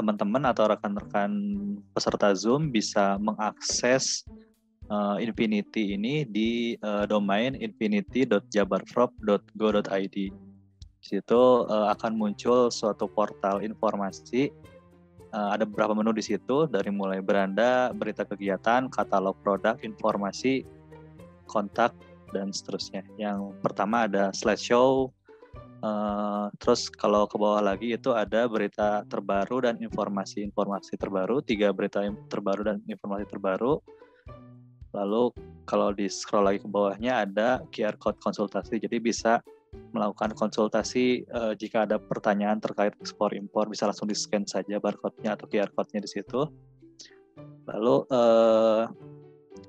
teman-teman atau rekan-rekan peserta Zoom bisa mengakses Infinity ini di domain infinity.jabarprop.go.id. Di situ akan muncul suatu portal informasi. Ada beberapa menu di situ, dari mulai beranda, berita kegiatan, katalog produk, informasi, kontak, dan seterusnya. Yang pertama ada slideshow. Terus kalau ke bawah lagi itu ada berita terbaru dan informasi terbaru, 3 berita terbaru dan informasi terbaru. Lalu kalau di scroll lagi ke bawahnya ada QR code konsultasi, jadi bisa melakukan konsultasi jika ada pertanyaan terkait ekspor impor, bisa langsung di-scan saja barcode-nya atau QR code-nya di situ. Lalu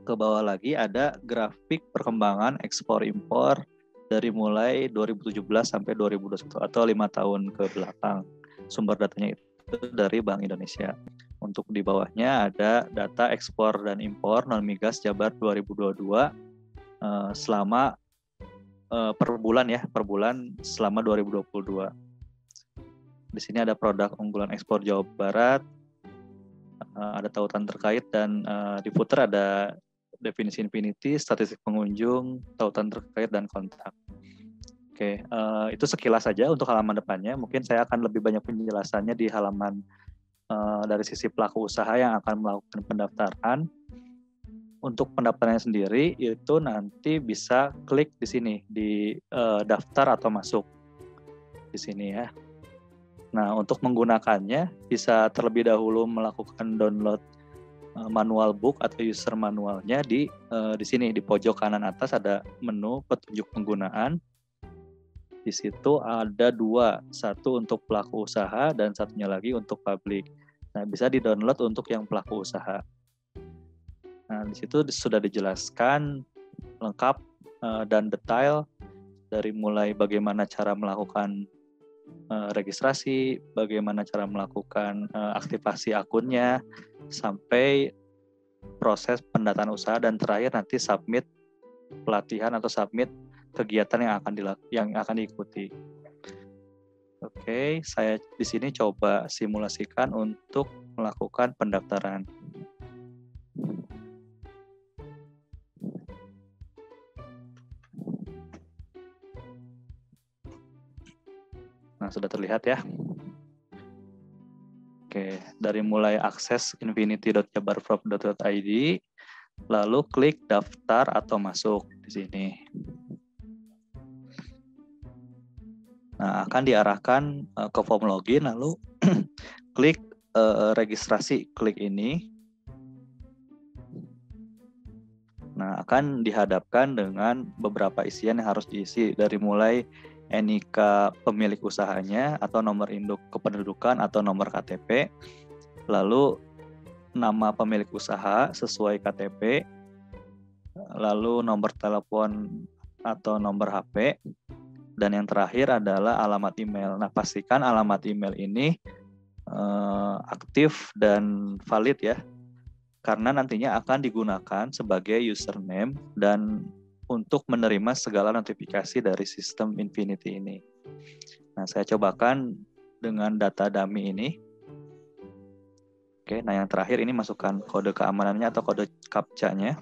ke bawah lagi ada grafik perkembangan ekspor impor dari mulai 2017 sampai 2021 atau 5 tahun ke belakang. Sumber datanya itu dari Bank Indonesia. Untuk di bawahnya ada data ekspor dan impor non-migas Jabar 2022 selama per bulan selama 2022. Di sini ada produk unggulan ekspor Jawa Barat, ada tautan terkait, dan di footer ada definisi Infinity, statistik pengunjung, tautan terkait, dan kontak. Oke, itu sekilas saja untuk halaman depannya. Mungkin saya akan lebih banyak penjelasannya di halaman dari sisi pelaku usaha yang akan melakukan pendaftaran. Untuk pendaftarannya sendiri itu nanti bisa klik di sini di daftar atau masuk di sini ya. Nah, untuk menggunakannya bisa terlebih dahulu melakukan download manual book atau user manualnya di sini di pojok kanan atas ada menu petunjuk penggunaan. Di situ ada 2, satu untuk pelaku usaha dan satunya lagi untuk publik. Nah, bisa di-download untuk yang pelaku usaha. Nah, di situ sudah dijelaskan lengkap dan detail dari mulai bagaimana cara melakukan registrasi, bagaimana cara melakukan aktivasi akunnya, sampai proses pendataan usaha, dan terakhir nanti submit pelatihan atau submit kegiatan yang akan diikuti. Oke, saya di sini coba simulasikan untuk melakukan pendaftaran. Nah, sudah terlihat ya. Oke, dari mulai akses infinity.jabarprop.id, lalu klik daftar atau masuk di sini. Nah, akan diarahkan ke form login, lalu klik registrasi, klik ini. Nah, akan dihadapkan dengan beberapa isian yang harus diisi, dari mulai NIK pemilik usahanya atau nomor induk kependudukan atau nomor KTP, lalu nama pemilik usaha sesuai KTP, lalu nomor telepon atau nomor HP, dan yang terakhir adalah alamat email. Nah, pastikan alamat email ini aktif dan valid ya, karena nantinya akan digunakan sebagai username dan untuk menerima segala notifikasi dari sistem Infinity ini. Nah, saya cobakan dengan data dummy ini. Oke, nah yang terakhir ini masukkan kode keamanannya atau kode CAPTCHA-nya.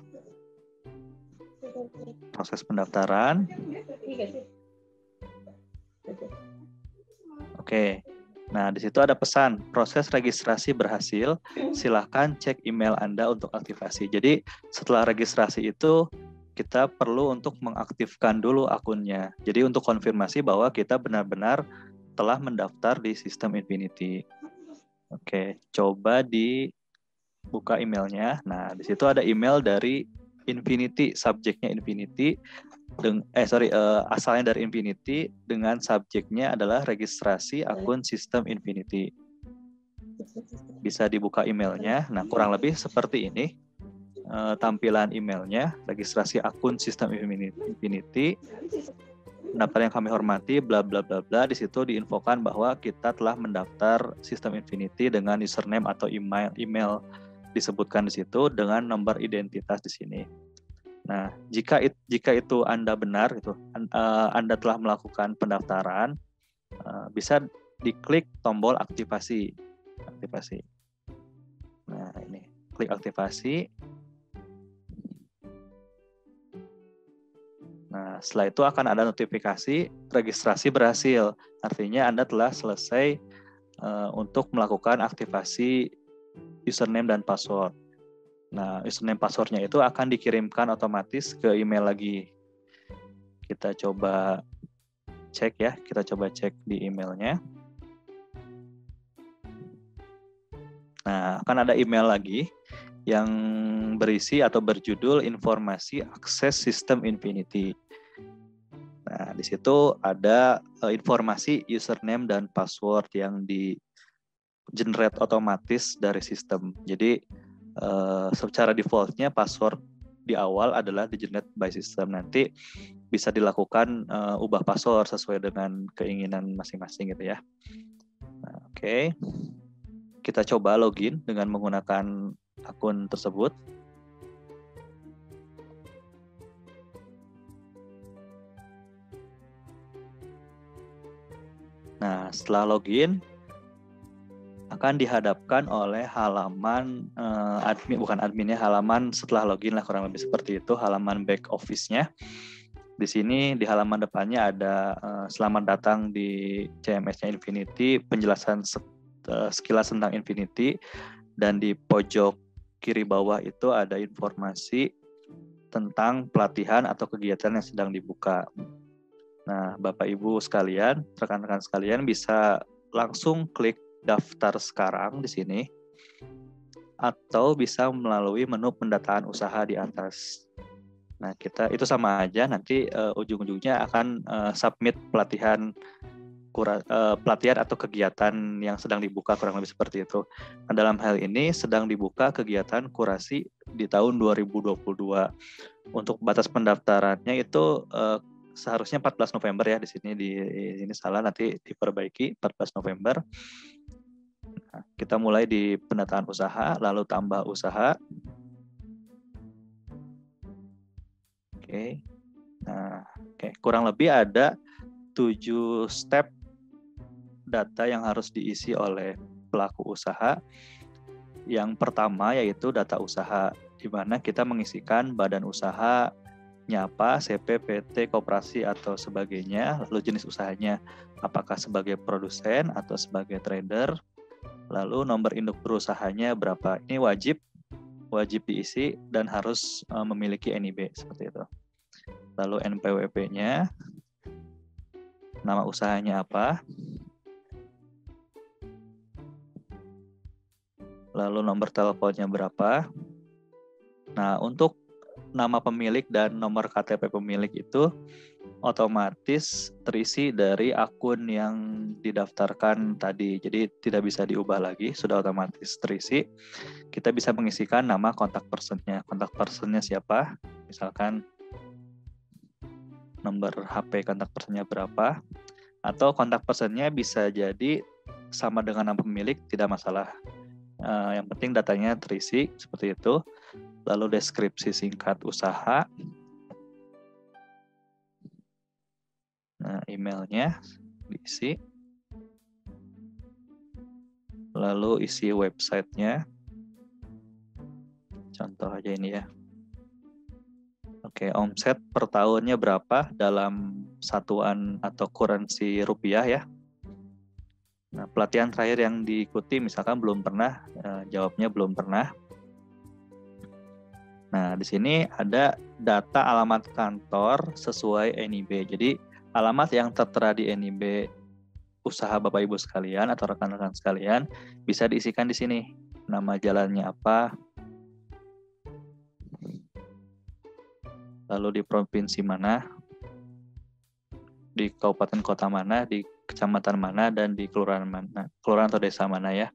Proses pendaftaran. Oke. Nah, di situ ada pesan, proses registrasi berhasil, silahkan cek email Anda untuk aktivasi. Jadi, setelah registrasi itu, kita perlu untuk mengaktifkan dulu akunnya. Jadi, untuk konfirmasi bahwa kita benar-benar telah mendaftar di sistem Infinity. Oke, coba dibuka emailnya. Nah, di situ ada email dari Infinity, subjeknya Infinity, asalnya dari Infinity, dengan subjeknya adalah registrasi akun sistem Infinity. Bisa dibuka emailnya. Nah, kurang lebih seperti ini tampilan emailnya, registrasi akun sistem Infinity. Pendaftar yang kami hormati, bla bla bla bla. Di situ diinfokan bahwa kita telah mendaftar sistem Infinity dengan username atau email disebutkan di situ dengan nomor identitas di sini. Nah, jika itu Anda benar gitu, Anda telah melakukan pendaftaran, bisa diklik tombol aktivasi. aktivasi. Nah, ini klik aktivasi. Nah, setelah itu akan ada notifikasi registrasi berhasil. Artinya Anda telah selesai untuk melakukan aktivasi username dan password. Nah, username passwordnya itu akan dikirimkan otomatis ke email lagi. Kita coba cek ya, kita coba cek di emailnya. Nah, akan ada email lagi yang berisi atau berjudul informasi akses sistem Infinity. Nah, di situ ada informasi username dan password yang di-generate otomatis dari sistem. Jadi, secara defaultnya password di awal adalah di-generate by system. Nanti bisa dilakukan ubah password sesuai dengan keinginan masing-masing gitu ya. Nah, oke. Kita coba login dengan menggunakan akun tersebut. Nah, setelah login akan dihadapkan oleh halaman halaman setelah login lah, kurang lebih seperti itu, halaman back office-nya. Di sini di halaman depannya ada selamat datang di CMS-nya Infinity, penjelasan sekilas tentang Infinity, dan di pojok kiri bawah itu ada informasi tentang pelatihan atau kegiatan yang sedang dibuka. Nah, Bapak Ibu sekalian, rekan-rekan sekalian bisa langsung klik daftar sekarang di sini, atau bisa melalui menu pendataan usaha di atas. Nah, kita itu sama aja, nanti ujung-ujungnya akan submit pelatihan atau kegiatan yang sedang dibuka, kurang lebih seperti itu. Nah, dalam hal ini sedang dibuka kegiatan kurasi di tahun 2022. Untuk batas pendaftarannya itu seharusnya 14 November ya, di sini salah, nanti diperbaiki 14 November. Nah, kita mulai di pendataan usaha, lalu tambah usaha. Oke. Nah, kurang lebih ada 7 step data yang harus diisi oleh pelaku usaha. Yang pertama yaitu data usaha, di mana kita mengisikan badan usaha, apa, CP, PT, koperasi, atau sebagainya, lalu jenis usahanya, apakah sebagai produsen atau sebagai trader, lalu nomor induk perusahaannya berapa. Ini wajib diisi dan harus memiliki NIB, seperti itu. Lalu NPWP-nya, nama usahanya apa, lalu nomor teleponnya berapa. Nah, untuk nama pemilik dan nomor KTP pemilik itu otomatis terisi dari akun yang didaftarkan tadi. Jadi tidak bisa diubah lagi, sudah otomatis terisi. Kita bisa mengisikan nama kontak personnya. Kontak personnya siapa? Misalkan nomor HP kontak personnya berapa. Atau kontak personnya bisa jadi sama dengan nama pemilik, tidak masalah. Yang penting datanya terisi seperti itu. Lalu deskripsi singkat usaha. Nah, emailnya diisi. Lalu isi websitenya. Contoh aja ini ya. Oke, omset per tahunnya berapa dalam satuan atau currency rupiah ya. Nah, pelatihan terakhir yang diikuti misalkan belum pernah, jawabnya belum pernah. Nah, di sini ada data alamat kantor sesuai NIB. Jadi, alamat yang tertera di NIB usaha Bapak Ibu sekalian atau rekan-rekan sekalian bisa diisikan di sini. Nama jalannya apa, lalu di provinsi mana, di kabupaten kota mana, di kecamatan mana, dan di kelurahan mana, kelurahan atau desa mana ya.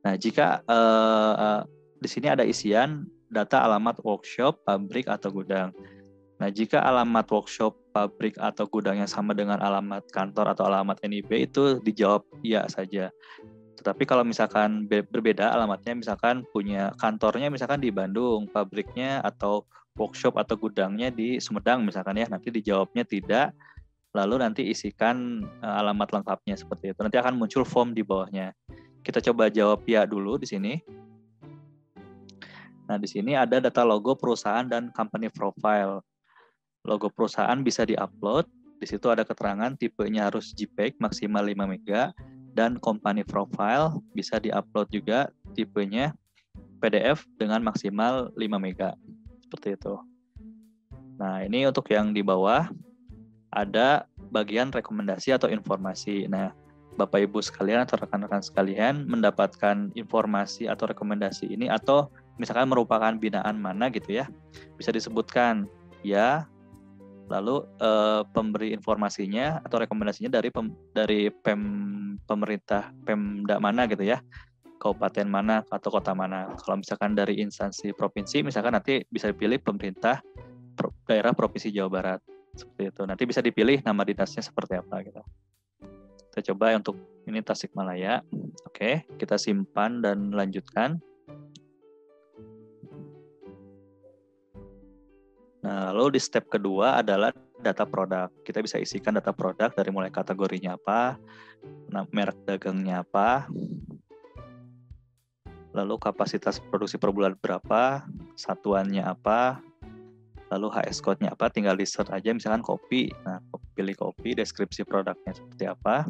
Nah, jika di sini ada isian data alamat workshop, pabrik, atau gudang. Nah, jika alamat workshop, pabrik, atau gudangnya sama dengan alamat kantor atau alamat NIB, itu dijawab iya saja. Tetapi kalau misalkan berbeda alamatnya, misalkan punya kantornya misalkan di Bandung, pabriknya atau workshop atau gudangnya di Sumedang misalkan ya, nanti dijawabnya tidak. Lalu nanti isikan alamat lengkapnya seperti itu. Nanti akan muncul form di bawahnya. Kita coba jawab ya dulu di sini. Nah, di sini ada data logo perusahaan dan company profile. Logo perusahaan bisa di-upload. Di situ ada keterangan tipenya harus JPEG maksimal 5 MB dan company profile bisa di-upload juga tipenya PDF dengan maksimal 5 MB. Seperti itu. Nah, ini untuk yang di bawah ada bagian rekomendasi atau informasi. Nah, Bapak Ibu sekalian atau rekan-rekan sekalian mendapatkan informasi atau rekomendasi ini atau misalkan merupakan binaan mana gitu ya, bisa disebutkan ya, lalu pemberi informasinya atau rekomendasinya dari pemerintah Pemda mana gitu ya, kabupaten mana atau kota mana. Kalau misalkan dari instansi provinsi, misalkan nanti bisa dipilih pemerintah daerah Provinsi Jawa Barat. Seperti itu. Nanti bisa dipilih nama dinasnya seperti apa gitu. Kita coba untuk ini Tasikmalaya. Oke, kita simpan dan lanjutkan. Nah, lalu di step kedua adalah data produk. Kita bisa isikan data produk dari mulai kategorinya apa, merek dagangnya apa, lalu kapasitas produksi per bulan berapa, satuannya apa, lalu HS code-nya apa, tinggal di search aja misalkan kopi. Nah, pilih kopi, deskripsi produknya seperti apa.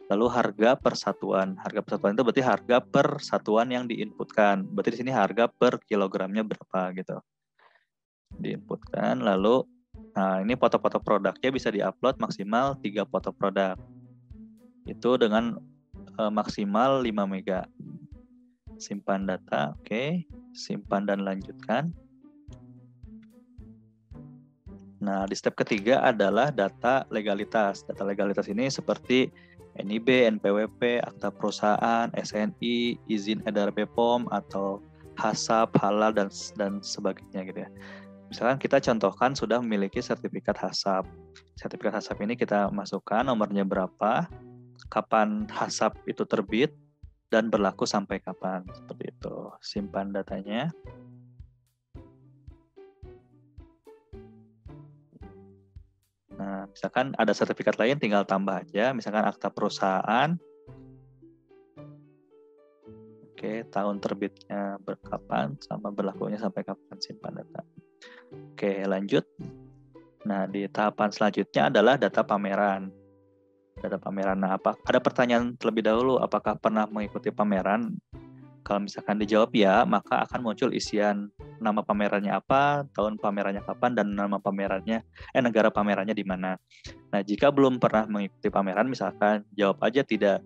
Lalu harga per satuan. Harga per satuan itu berarti harga per satuan yang diinputkan. Berarti di sini harga per kilogramnya berapa gitu. Diinputkan, lalu nah ini foto-foto produknya bisa diupload maksimal 3 foto produk. Itu dengan maksimal 5 MB. Simpan data, oke. Simpan dan lanjutkan. Nah, di step ketiga adalah data legalitas. Data legalitas ini seperti NIB, NPWP, akta perusahaan, SNI, izin edar BPOM, atau HASAP, halal, dan sebagainya gitu ya. Misalkan kita contohkan sudah memiliki sertifikat HASAP. Sertifikat HASAP ini kita masukkan nomornya berapa, kapan HASAP itu terbit, dan berlaku sampai kapan. Seperti itu. Simpan datanya. Nah, misalkan ada sertifikat lain tinggal tambah aja, misalkan akta perusahaan. Oke, tahun terbitnya kapan sama berlakunya sampai kapan, simpan data. Oke, lanjut. Nah, di tahapan selanjutnya adalah data pameran. Data pameran. Nah, ada pertanyaan terlebih dahulu, apakah pernah mengikuti pameran? Kalau misalkan dijawab ya, maka akan muncul isian nama pamerannya apa, tahun pamerannya kapan, dan nama pamerannya, negara pamerannya di mana. Nah, jika belum pernah mengikuti pameran, misalkan jawab aja tidak.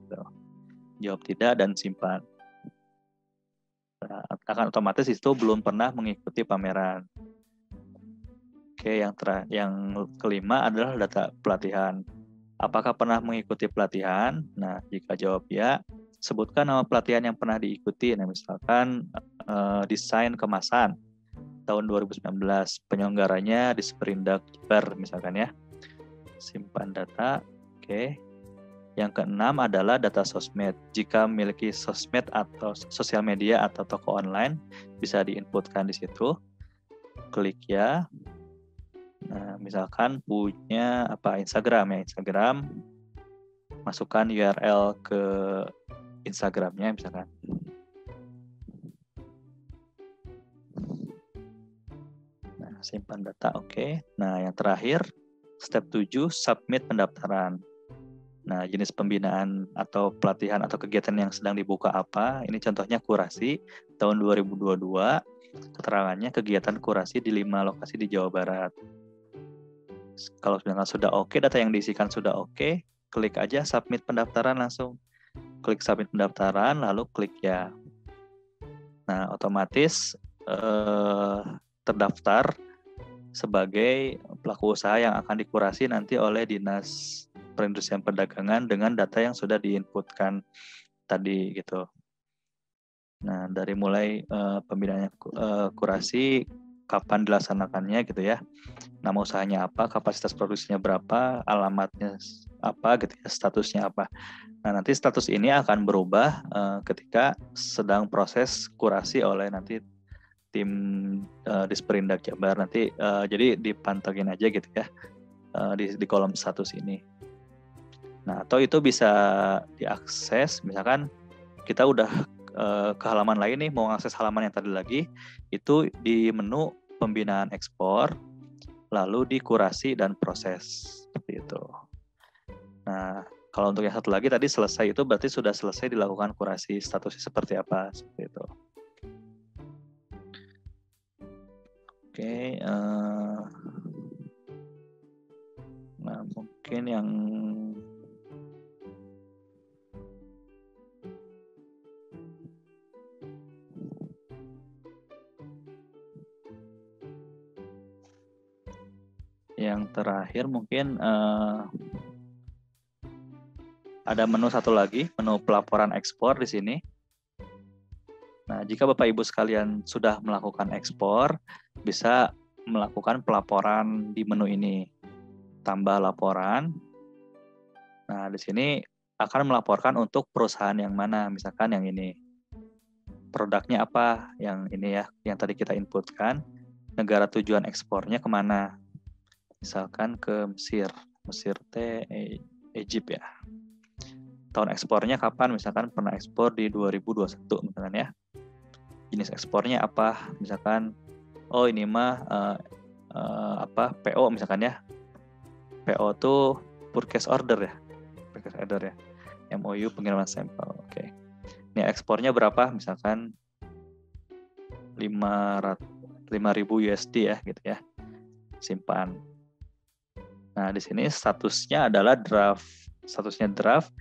Jawab tidak dan simpan. Nah, akan otomatis itu belum pernah mengikuti pameran. Oke, yang kelima adalah data pelatihan. Apakah pernah mengikuti pelatihan? Nah, jika jawab ya, sebutkan nama pelatihan yang pernah diikuti. Nah, misalkan desain kemasan tahun 2019, penyelenggaranya di Sprindak Jember misalkan ya. Simpan data. Oke. Yang keenam adalah data sosmed. Jika memiliki sosmed atau sosial media atau toko online, bisa diinputkan di situ. Klik ya. Nah, misalkan punya Instagram ya, Instagram. Masukkan URL ke Instagramnya misalkan. Nah, simpan data, oke. Nah, yang terakhir, step 7, submit pendaftaran. Nah, jenis pembinaan atau pelatihan atau kegiatan yang sedang dibuka apa? Ini contohnya kurasi tahun 2022. Keterangannya kegiatan kurasi di 5 lokasi di Jawa Barat. Kalau sudah oke, data yang diisikan sudah oke, klik aja submit pendaftaran langsung. Klik submit pendaftaran, lalu klik ya. Nah, otomatis terdaftar sebagai pelaku usaha yang akan dikurasi nanti oleh Dinas Perindustrian Perdagangan dengan data yang sudah diinputkan tadi gitu. Nah, dari mulai pembinaannya kurasi, kapan dilaksanakannya gitu ya, nama usahanya apa, kapasitas produksinya berapa, alamatnya apa gitu ya, statusnya apa. Nah, nanti status ini akan berubah ketika sedang proses kurasi oleh nanti tim Disperindak Jabar nanti, jadi dipantengin aja gitu ya di kolom status ini. Nah, atau itu bisa diakses, misalkan kita udah ke halaman lain nih, mau akses halaman yang tadi lagi, itu di menu pembinaan ekspor, lalu di kurasi dan proses, seperti itu. Nah, kalau untuk yang satu lagi tadi selesai itu berarti sudah selesai dilakukan kurasi, statusnya seperti apa, seperti itu. Oke, nah mungkin yang terakhir mungkin ada menu satu lagi, menu pelaporan ekspor di sini. Nah, jika Bapak Ibu sekalian sudah melakukan ekspor, bisa melakukan pelaporan di menu ini. Tambah laporan. Nah, di sini akan melaporkan untuk perusahaan yang mana, misalkan yang ini. Produknya apa, yang ini ya, yang tadi kita inputkan. Negara tujuan ekspornya kemana. Misalkan ke Mesir. Mesir Egypt ya. Tahun ekspornya kapan, misalkan pernah ekspor di 2021 misalkan ya. Jenis ekspornya apa, misalkan ini mah PO misalkan ya. PO tuh purchase order ya. Purchase order ya. MOU pengiriman sampel. Oke. Ini ekspornya berapa, misalkan 5.000 USD ya gitu ya. Simpan. Nah, di sini statusnya adalah draft. Statusnya draft.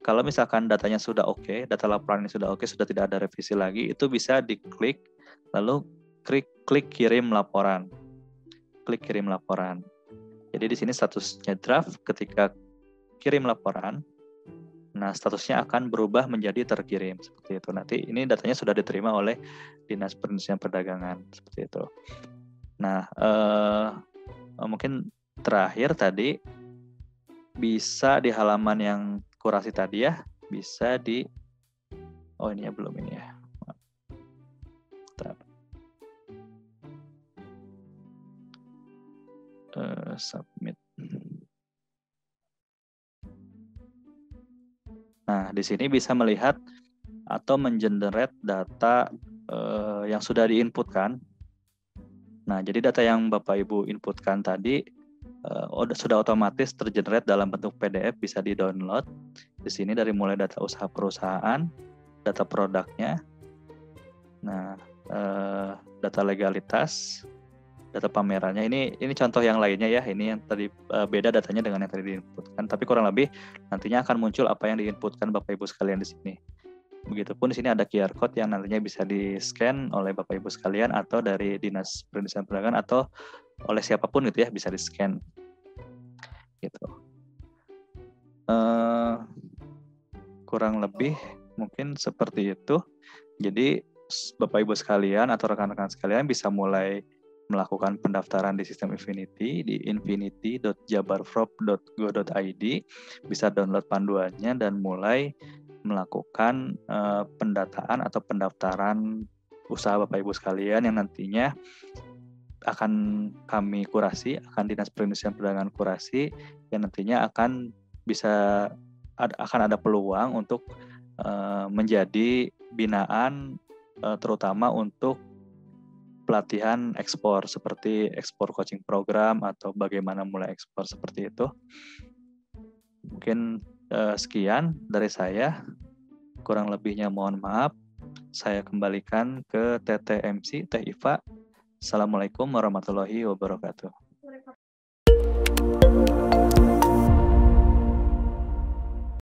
Kalau misalkan datanya sudah oke, data laporan ini sudah oke, sudah tidak ada revisi lagi, itu bisa diklik, lalu klik kirim laporan. Klik kirim laporan. Jadi di sini statusnya draft, ketika kirim laporan, nah statusnya akan berubah menjadi terkirim, seperti itu. Nanti ini datanya sudah diterima oleh Dinas Perindustrian Perdagangan, seperti itu. Nah, mungkin terakhir tadi, bisa di halaman yang kurasi tadi ya, bisa di ini ya belum ini ya. Submit. Nah, di sini bisa melihat atau mengenerate data yang sudah diinputkan. Nah, jadi data yang Bapak Ibu inputkan tadi sudah otomatis tergenerate dalam bentuk PDF, bisa di-download. Di sini dari mulai data usaha perusahaan, data produknya, nah data legalitas, data pamerannya. Ini contoh yang lainnya ya. Ini yang tadi beda datanya dengan yang tadi diinputkan, tapi kurang lebih nantinya akan muncul apa yang diinputkan Bapak Ibu sekalian di sini. Begitupun di sini ada QR code yang nantinya bisa di-scan oleh Bapak Ibu sekalian atau dari Dinas Perindustrian Perdagangan atau oleh siapapun gitu ya, bisa di-scan. Gitu. Kurang lebih mungkin seperti itu. Jadi Bapak Ibu sekalian atau rekan-rekan sekalian bisa mulai melakukan pendaftaran di sistem Infinity di infinity.jabarprop.go.id, bisa download panduannya dan mulai melakukan pendataan atau pendaftaran usaha Bapak Ibu sekalian yang nantinya akan kami kurasi, akan Dinas Perindustrian Perdagangan kurasi, yang nantinya akan ada peluang untuk menjadi binaan terutama untuk pelatihan ekspor seperti ekspor coaching program atau bagaimana mulai ekspor, seperti itu. Mungkin sekian dari saya, kurang lebihnya mohon maaf. Saya kembalikan ke TTMC, Teh Iva. Assalamualaikum warahmatullahi wabarakatuh.